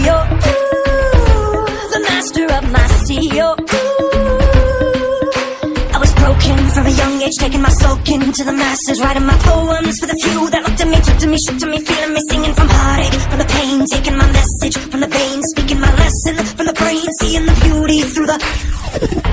CEO, ooh, the master of my CEO. I was broken from a young age, taking my soak into the masses, writing my poems for the few that looked at me, took to me, shook to me, feeling me, singing from heartache, from the pain, taking my message from the veins, speaking my lesson from the brain, seeing the beauty through the